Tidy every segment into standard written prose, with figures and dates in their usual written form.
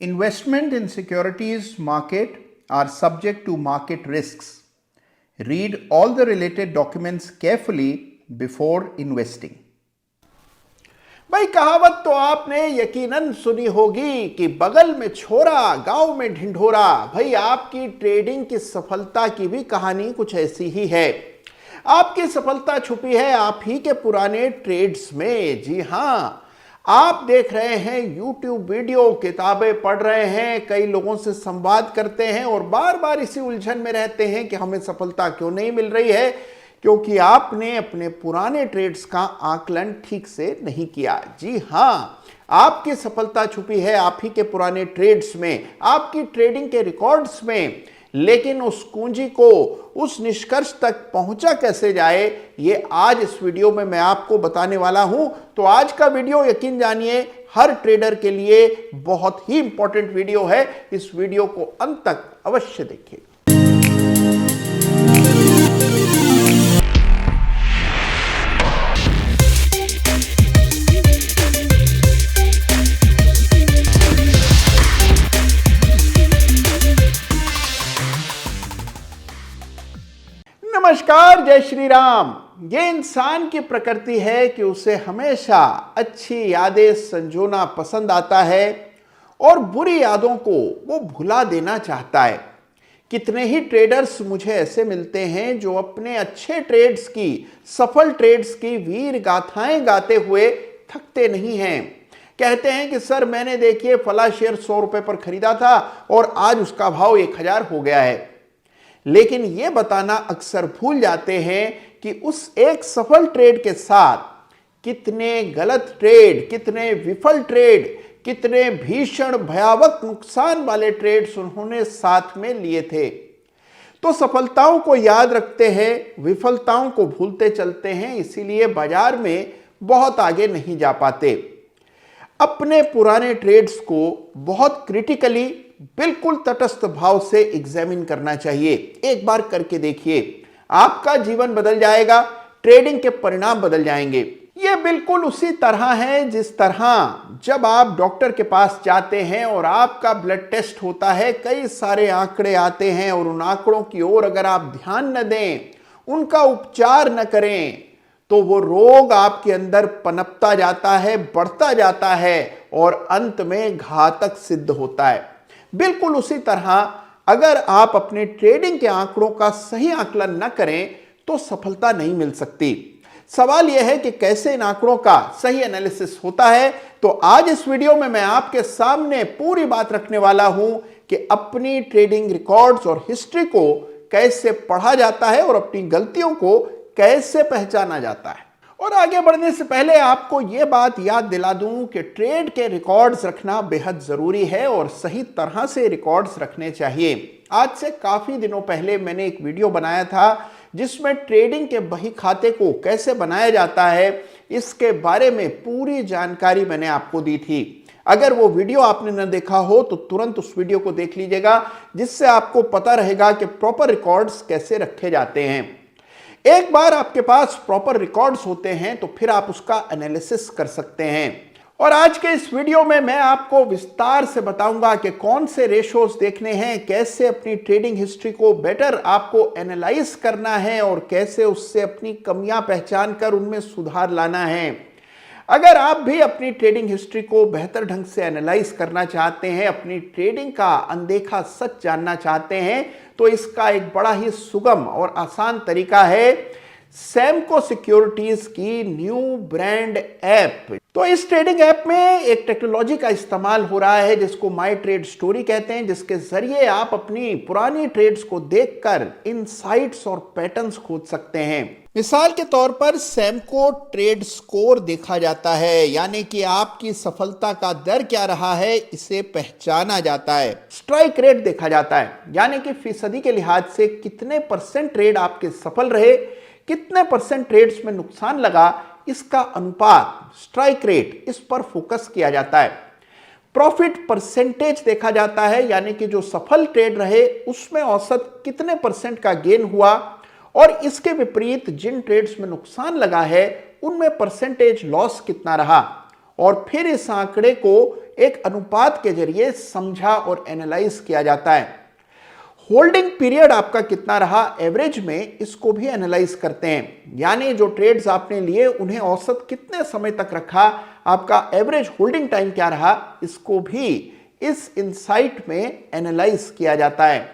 Investment in securities market are subject to market risks. Read all the related documents carefully before investing. भाई कहावत तो आपने यकीनन सुनी होगी कि बगल में छोरा गांव में ढिंढोरा। भाई आपकी ट्रेडिंग की सफलता की भी कहानी कुछ ऐसी ही है। आपकी सफलता छुपी है आप ही के पुराने ट्रेड्स में। जी हां, आप देख रहे हैं YouTube वीडियो, किताबें पढ़ रहे हैं, कई लोगों से संवाद करते हैं और बार बार इसी उलझन में रहते हैं कि हमें सफलता क्यों नहीं मिल रही है, क्योंकि आपने अपने पुराने ट्रेड्स का आकलन ठीक से नहीं किया। जी हां, आपकी सफलता छुपी है आप ही के पुराने ट्रेड्स में, आपकी ट्रेडिंग के रिकॉर्ड्स में। लेकिन उस कुंजी को, उस निष्कर्ष तक पहुंचा कैसे जाए, ये आज इस वीडियो में मैं आपको बताने वाला हूं। तो आज का वीडियो यकीन जानिए हर ट्रेडर के लिए बहुत ही इंपॉर्टेंट वीडियो है। इस वीडियो को अंत तक अवश्य देखिए। नमस्कार, जय श्री राम। ये इंसान की प्रकृति है कि उसे हमेशा अच्छी यादें संजोना पसंद आता है और बुरी यादों को वो भुला देना चाहता है। कितने ही ट्रेडर्स मुझे ऐसे मिलते हैं जो अपने अच्छे ट्रेड्स की, सफल ट्रेड्स की वीर गाथाएं गाते हुए थकते नहीं हैं। कहते हैं कि सर मैंने देखिए फला शेयर 100 रुपए पर खरीदा था और आज उसका भाव 1000 हो गया है। लेकिन यह बताना अक्सर भूल जाते हैं कि उस एक सफल ट्रेड के साथ कितने गलत ट्रेड, कितने विफल ट्रेड, कितने भीषण भयावह नुकसान वाले ट्रेड्स उन्होंने साथ में लिए थे। तो सफलताओं को याद रखते हैं, विफलताओं को भूलते चलते हैं, इसीलिए बाजार में बहुत आगे नहीं जा पाते। अपने पुराने ट्रेड्स को बहुत क्रिटिकली, बिल्कुल तटस्थ भाव से एग्जामिन करना चाहिए। एक बार करके देखिए, आपका जीवन बदल जाएगा, ट्रेडिंग के परिणाम बदल जाएंगे। यह बिल्कुल उसी तरह है जिस तरह जब आप डॉक्टर के पास जाते हैं और आपका ब्लड टेस्ट होता है, कई सारे आंकड़े आते हैं और उन आंकड़ों की ओर अगर आप ध्यान न दें, उनका उपचार न करें, तो वो रोग आपके अंदर पनपता जाता है, बढ़ता जाता है और अंत में घातक सिद्ध होता है। बिल्कुल उसी तरह अगर आप अपने ट्रेडिंग के आंकड़ों का सही आकलन न करें तो सफलता नहीं मिल सकती। सवाल यह है कि कैसे इन आंकड़ों का सही एनालिसिस होता है। तो आज इस वीडियो में मैं आपके सामने पूरी बात रखने वाला हूं कि अपनी ट्रेडिंग रिकॉर्ड्स और हिस्ट्री को कैसे पढ़ा जाता है और अपनी गलतियों को कैसे पहचाना जाता है। और आगे बढ़ने से पहले आपको यह बात याद दिला दूं कि ट्रेड के रिकॉर्ड्स रखना बेहद जरूरी है और सही तरह से रिकॉर्ड्स रखने चाहिए। आज से काफी दिनों पहले मैंने एक वीडियो बनाया था जिसमें ट्रेडिंग के बही खाते को कैसे बनाया जाता है, इसके बारे में पूरी जानकारी मैंने आपको दी थी। अगर वो वीडियो आपने न देखा हो तो तुरंत उस वीडियो को देख लीजिएगा, जिससे आपको पता रहेगा कि प्रॉपर रिकॉर्ड्स कैसे रखे जाते हैं। एक बार आपके पास प्रॉपर रिकॉर्ड्स होते हैं तो फिर आप उसका एनालिसिस कर सकते हैं। और आज के इस वीडियो में मैं आपको विस्तार से बताऊंगा कि कौन से रेशोज देखने हैं, कैसे अपनी ट्रेडिंग हिस्ट्री को बेटर आपको एनालाइज करना है और कैसे उससे अपनी कमियां पहचान कर उनमें सुधार लाना है। अगर आप भी अपनी ट्रेडिंग हिस्ट्री को बेहतर ढंग से एनालाइज करना चाहते हैं, अपनी ट्रेडिंग का अनदेखा सच जानना चाहते हैं, तो इसका एक बड़ा ही सुगम और आसान तरीका है सैमको सिक्योरिटीज की न्यू ब्रांड ऐप। तो इस ट्रेडिंग ऐप में एक टेक्नोलॉजी का इस्तेमाल हो रहा है जिसको माई ट्रेड स्टोरी कहते हैं, जिसके जरिए आप अपनी पुरानी ट्रेड्स को देखकर इनसाइट्स और पैटर्न्स खोज सकते हैं। मिसाल के तौर पर सैमको ट्रेड स्कोर देखा जाता है, यानी कि आपकी सफलता का दर क्या रहा है इसे पहचाना जाता है। स्ट्राइक रेट देखा जाता है, यानी कि फीसदी के लिहाज से कितने परसेंट ट्रेड आपके सफल रहे, कितने परसेंट ट्रेड्स में नुकसान लगा, इसका अनुपात स्ट्राइक रेट, इस पर फोकस किया जाता है। प्रॉफिट परसेंटेज देखा जाता है, यानी कि जो सफल ट्रेड रहे उसमें औसत कितने परसेंट का गेन हुआ और इसके विपरीत जिन ट्रेड्स में नुकसान लगा है उनमें परसेंटेज लॉस कितना रहा। और फिर इस आंकड़े को एक अनुपात के जरिए समझा और एनालाइज किया जाता है। होल्डिंग पीरियड आपका कितना रहा एवरेज में, इसको भी एनालाइज करते हैं, यानी जो ट्रेड्स आपने लिए उन्हें औसत कितने समय तक रखा, आपका एवरेज होल्डिंग टाइम क्या रहा, इसको भी इस इनसाइट में एनालाइज किया जाता है।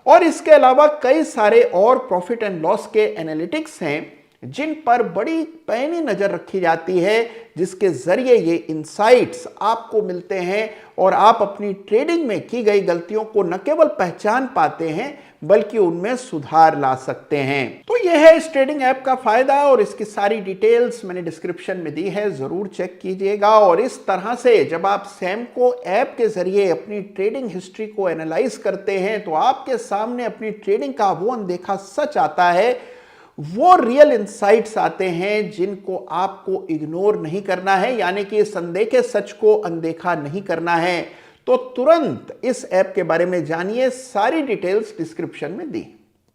और इसके अलावा कई सारे और प्रॉफिट एंड लॉस के एनालिटिक्स हैं जिन पर बड़ी पैनी नजर रखी जाती है, जिसके जरिए ये इंसाइट्स आपको मिलते हैं और आप अपनी ट्रेडिंग में की गई गलतियों को न केवल पहचान पाते हैं बल्कि उनमें सुधार ला सकते हैं। तो यह है इस ट्रेडिंग ऐप का फायदा और इसकी सारी डिटेल्स मैंने डिस्क्रिप्शन में दी है, जरूर चेक कीजिएगा। और इस तरह से जब आप सैमको ऐप के जरिए अपनी ट्रेडिंग हिस्ट्री को एनालाइज करते हैं तो आपके सामने अपनी ट्रेडिंग का वो अनदेखा सच आता है, वो रियल इंसाइट्स आते हैं जिनको आपको इग्नोर नहीं करना है, यानी कि इस अनदेखे सच को अनदेखा नहीं करना है। तो तुरंत इस ऐप के बारे में जानिए, सारी डिटेल्स डिस्क्रिप्शन में दी।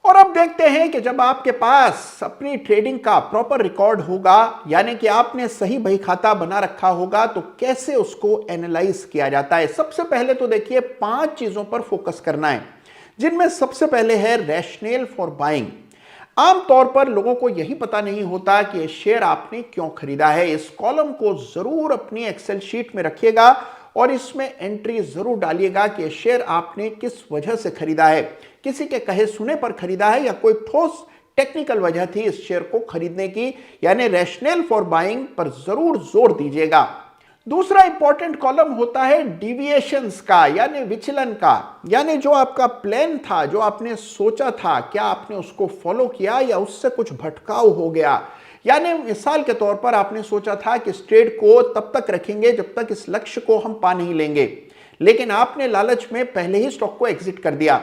और अब देखते हैं कि जब आपके पास अपनी ट्रेडिंग का प्रॉपर रिकॉर्ड होगा, यानी कि आपने सही बही खाता बना रखा होगा, तो कैसे उसको एनालाइज किया जाता है। सबसे पहले तो देखिए 5 चीजों पर फोकस करना है, जिनमें सबसे पहले है रैशनल फॉर बाइंग। आमतौर पर लोगों को यही पता नहीं होता कि शेयर आपने क्यों खरीदा है। इस कॉलम को जरूर अपनी एक्सेल शीट में रखिएगा और इसमें एंट्री जरूर डालिएगा कि शेयर आपने किस वजह से खरीदा है। किसी के कहे सुने पर खरीदा है या कोई ठोस टेक्निकल वजह थी इस शेयर को खरीदने की, यानी रैशनल फॉर बाइंग पर जरूर जोर दीजिएगा। दूसरा इंपॉर्टेंट कॉलम होता है डिविएशंस का, यानी विचलन का, यानी जो आपका प्लान था, जो आपने सोचा था, क्या आपने उसको फॉलो किया या उससे कुछ भटकाव हो गया। यानी मिसाल के तौर पर आपने सोचा था कि इस ट्रेड को तब तक रखेंगे जब तक इस लक्ष्य को हम पा नहीं लेंगे, लेकिन आपने लालच में पहले ही स्टॉक को एग्जिट कर दिया।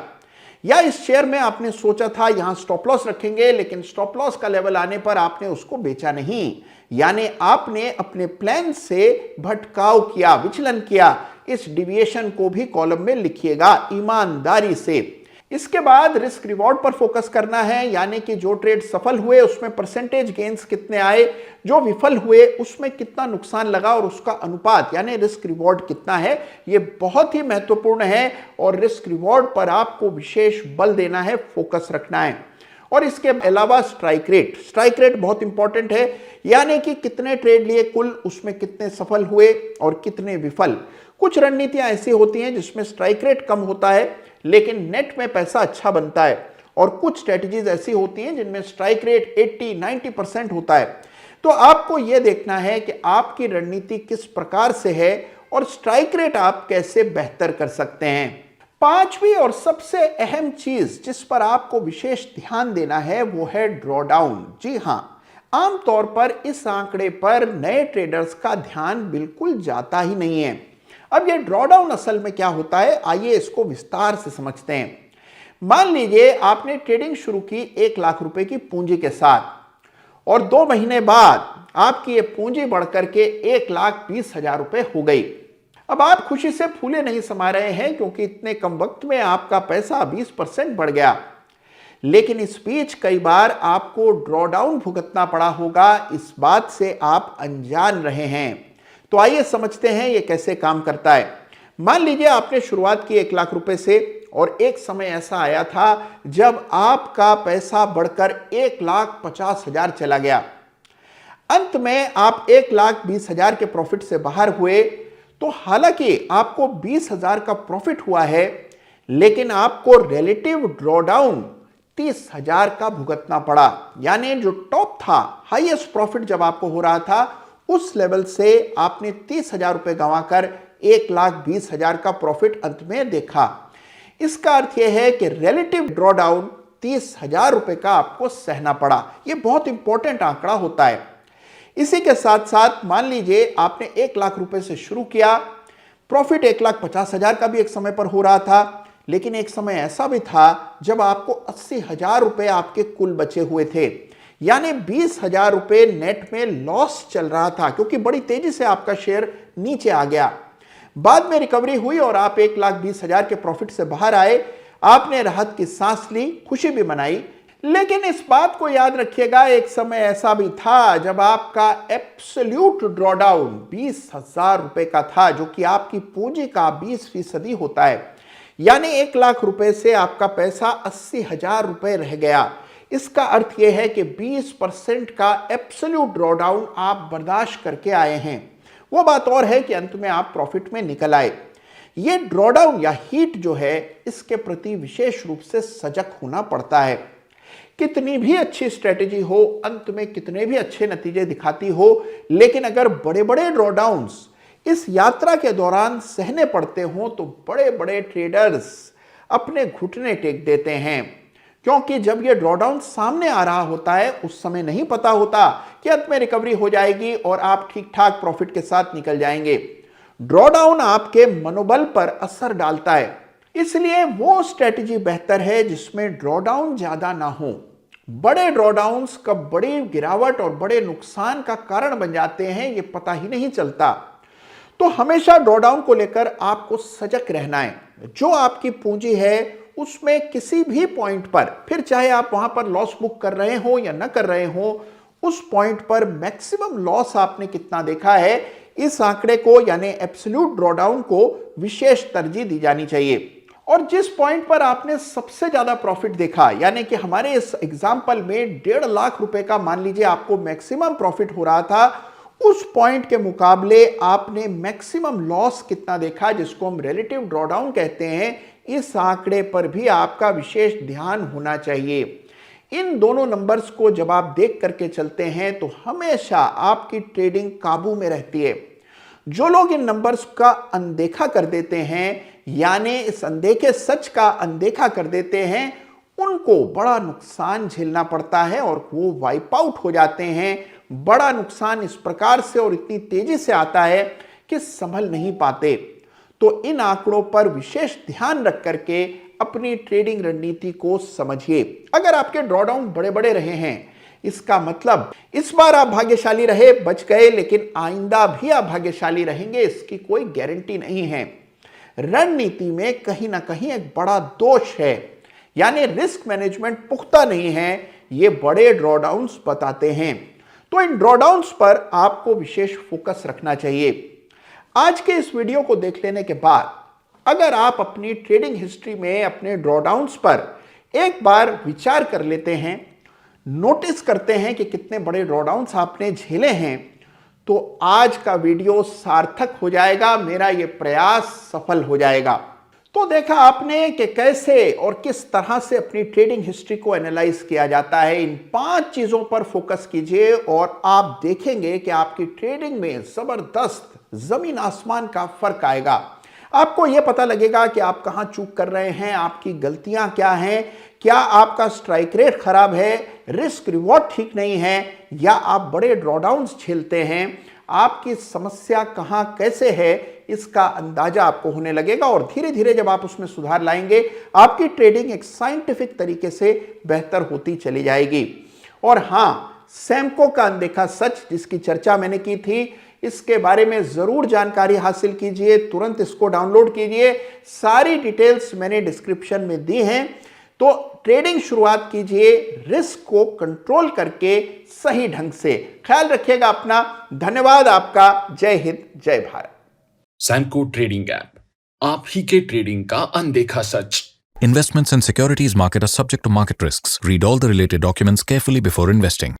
या इस शेयर में आपने सोचा था यहां स्टॉप लॉस रखेंगे, लेकिन स्टॉप लॉस का लेवल आने पर आपने उसको बेचा नहीं, यानी आपने अपने प्लान से भटकाव किया, विचलन किया। इस डिविएशन को भी कॉलम में लिखिएगा ईमानदारी से। इसके बाद रिस्क रिवॉर्ड पर फोकस करना है, यानी कि जो ट्रेड सफल हुए उसमें परसेंटेज गेन्स कितने आए, जो विफल हुए उसमें कितना नुकसान लगा और उसका अनुपात यानी रिस्क रिवॉर्ड कितना है। ये बहुत ही महत्वपूर्ण है और रिस्क रिवॉर्ड पर आपको विशेष बल देना है, फोकस रखना है। और इसके अलावा स्ट्राइक रेट बहुत इंपॉर्टेंट है, यानी कि कितने ट्रेड लिए कुल, उसमें कितने सफल हुए और कितने विफल। कुछ रणनीतियां ऐसी होती हैं जिसमें स्ट्राइक रेट कम होता है लेकिन नेट में पैसा अच्छा बनता है, और कुछ स्ट्रेटजीज ऐसी होती हैं जिनमें स्ट्राइक रेट 80-90% होता है। तो आपको यह देखना है कि आपकी रणनीति किस प्रकार से है और स्ट्राइक रेट आप कैसे बेहतर कर सकते हैं। पांचवी और सबसे अहम चीज जिस पर आपको विशेष ध्यान देना है वो है ड्रॉडाउन। जी हां, आमतौर पर इस आंकड़े पर नए ट्रेडर्स का ध्यान बिल्कुल जाता ही नहीं है। अब ये ड्रॉडाउन असल में क्या होता है, आइए इसको विस्तार से समझते हैं। मान लीजिए आपने ट्रेडिंग शुरू की 1 लाख रुपए की पूंजी के साथ और 2 महीने बाद आपकी ये पूंजी बढ़कर के 1,20,000 रुपए हो गई। अब आप खुशी से फूले नहीं समा रहे हैं क्योंकि इतने कम वक्त में आपका पैसा 20% बढ़ गया, लेकिन इस बीच कई बार आपको ड्रॉडाउन भुगतना पड़ा होगा, इस बात से आप अनजान रहे हैं। तो आइए समझते हैं ये कैसे काम करता है। मान लीजिए आपने शुरुआत की 1 लाख रुपए से और एक समय ऐसा आया था जब आपका पैसा बढ़कर 1,50,000 चला गया। अंत में आप 1,20,000 के प्रॉफिट से बाहर हुए। तो हालांकि आपको 20,000 का प्रॉफिट हुआ है, लेकिन आपको रिलेटिव ड्रॉडाउन 30,000 का भुगतना पड़ा, यानी जो टॉप था, हाईएस्ट प्रॉफिट जब आपको हो रहा था उस लेवल से आपने 30,000 रुपए गंवाकर 1,20,000 का प्रॉफिट अंत में देखा। इसका अर्थ यह है कि रिलेटिव ड्रॉडाउन 30,000 रुपए का आपको सहना पड़ा। यह बहुत इंपॉर्टेंट आंकड़ा होता है। इसी के साथ साथ मान लीजिए आपने 1 लाख रुपए से शुरू किया, प्रॉफिट 1,50,000 का भी एक समय पर हो रहा था, लेकिन एक समय ऐसा भी था जब आपको 80,000 रुपए आपके कुल बचे हुए थे, यानी 20,000 रुपए नेट में लॉस चल रहा था क्योंकि बड़ी तेजी से आपका शेयर नीचे आ गया। बाद में रिकवरी हुई और आप 1,20,000 के प्रॉफिट से बाहर आए। आपने राहत की सांस ली, खुशी भी मनाई, लेकिन इस बात को याद रखिएगा, एक समय ऐसा भी था जब आपका एब्सोल्यूट ड्रॉडाउन 20,000 रुपए का था, जो कि आपकी पूंजी का 20% होता है। यानी 1,00,000 रुपए से आपका पैसा 80,000 रुपए रह गया। इसका अर्थ यह है कि 20% का एब्सोल्यूट ड्रॉडाउन आप बर्दाश्त करके आए हैं। वो बात और है कि अंत में आप प्रॉफिट में निकल आए। ये ड्रॉडाउन या हीट जो है, इसके प्रति विशेष रूप से सजग होना पड़ता है। कितनी भी अच्छी स्ट्रेटेजी हो, अंत में कितने भी अच्छे नतीजे दिखाती हो, लेकिन अगर बड़े बड़े ड्रॉडाउन्स इस यात्रा के दौरान सहने पड़ते हो तो बड़े बड़े ट्रेडर्स अपने घुटने टेक देते हैं। क्योंकि जब ये ड्रॉडाउन सामने आ रहा होता है, उस समय नहीं पता होता कि अंत में रिकवरी हो जाएगी और आप ठीक ठाक प्रॉफिट के साथ निकल जाएंगे। ड्रॉडाउन आपके मनोबल पर असर डालता है, इसलिए वो स्ट्रेटजी बेहतर है जिसमें ड्रॉडाउन ज्यादा ना हो। बड़े ड्रॉडाउन्स कब बड़ी गिरावट और बड़े नुकसान का कारण बन जाते हैं, ये पता ही नहीं चलता। तो हमेशा ड्रॉडाउन को लेकर आपको सजग रहना है। जो आपकी पूंजी है उसमें किसी भी पॉइंट पर, फिर चाहे आप वहां पर लॉस बुक कर रहे हो या ना कर रहे हो, उस पॉइंट पर मैक्सिमम लॉस आपने कितना देखा है, इस आंकड़े को यानी एब्सोल्यूट ड्रॉडाउन को विशेष तरजीह दी जानी चाहिए। और जिस पॉइंट पर आपने सबसे ज्यादा प्रॉफिट देखा, यानी कि हमारे इस एग्जांपल में 1.5 लाख रुपए का मान लीजिए आपको मैक्सिमम प्रॉफिट हो रहा था, उस पॉइंट के मुकाबले आपने मैक्सिमम लॉस कितना देखा, जिसको हम रिलेटिव ड्रॉडाउन कहते हैं, इस आंकड़े पर भी आपका विशेष ध्यान होना चाहिए। इन दोनों नंबर्स को जब आप देख करके चलते हैं तो हमेशा आपकी ट्रेडिंग काबू में रहती है। जो लोग इन नंबर्स का अनदेखा कर देते हैं, यानी इस अनदेखे सच का अनदेखा कर देते हैं, उनको बड़ा नुकसान झेलना पड़ता है और वो वाइप आउट हो जाते हैं। बड़ा नुकसान इस प्रकार से और इतनी तेजी से आता है कि संभल नहीं पाते। तो इन आंकड़ों पर विशेष ध्यान रख करके अपनी ट्रेडिंग रणनीति को समझिए। अगर आपके ड्रॉडाउन बड़े बड़े रहे हैं, इसका मतलब इस बार आप भाग्यशाली रहे, बच गए, लेकिन आइंदा भी आप भाग्यशाली रहेंगे, इसकी कोई गारंटी नहीं है। रणनीति में कहीं ना कहीं एक बड़ा दोष है, यानी रिस्क मैनेजमेंट पुख्ता नहीं है, ये बड़े ड्रॉडाउन्स बताते हैं। तो इन ड्रॉडाउन्स पर आपको विशेष फोकस रखना चाहिए। आज के इस वीडियो को देख लेने के बाद अगर आप अपनी ट्रेडिंग हिस्ट्री में अपने ड्रॉडाउन्स पर एक बार विचार कर लेते हैं, नोटिस करते हैं कि कितने बड़े ड्रॉडाउन्स आपने झेले हैं, तो आज का वीडियो सार्थक हो जाएगा, मेरा यह प्रयास सफल हो जाएगा। तो देखा आपने कि कैसे और किस तरह से अपनी ट्रेडिंग हिस्ट्री को एनालाइज किया जाता है। इन 5 चीजों पर फोकस कीजिए और आप देखेंगे कि आपकी ट्रेडिंग में जबरदस्त जमीन आसमान का फर्क आएगा। आपको यह पता लगेगा कि आप कहां चूक कर रहे हैं, आपकी गलतियां क्या हैं, क्या आपका स्ट्राइक रेट खराब है, रिस्क रिवॉर्ड ठीक नहीं है, या आप बड़े ड्रॉडाउन्स झेलते हैं। आपकी समस्या कहां कैसे है, इसका अंदाजा आपको होने लगेगा और धीरे धीरे जब आप उसमें सुधार लाएंगे, आपकी ट्रेडिंग एक साइंटिफिक तरीके से बेहतर होती चली जाएगी। और हां, सैमको का अनदेखा सच, जिसकी चर्चा मैंने की थी, इसके बारे में जरूर जानकारी हासिल कीजिए, तुरंत इसको डाउनलोड कीजिए। सारी डिटेल्स मैंने डिस्क्रिप्शन में दी हैं। तो ट्रेडिंग शुरुआत कीजिए रिस्क को कंट्रोल करके सही ढंग से। ख्याल रखिएगा अपना। धन्यवाद आपका। जय हिंद, जय भारत। सैमको ट्रेडिंग ऐप, आप ही के ट्रेडिंग का अनदेखा सच। Investments and securities market are subject to market risks. Read all the related documents carefully before investing.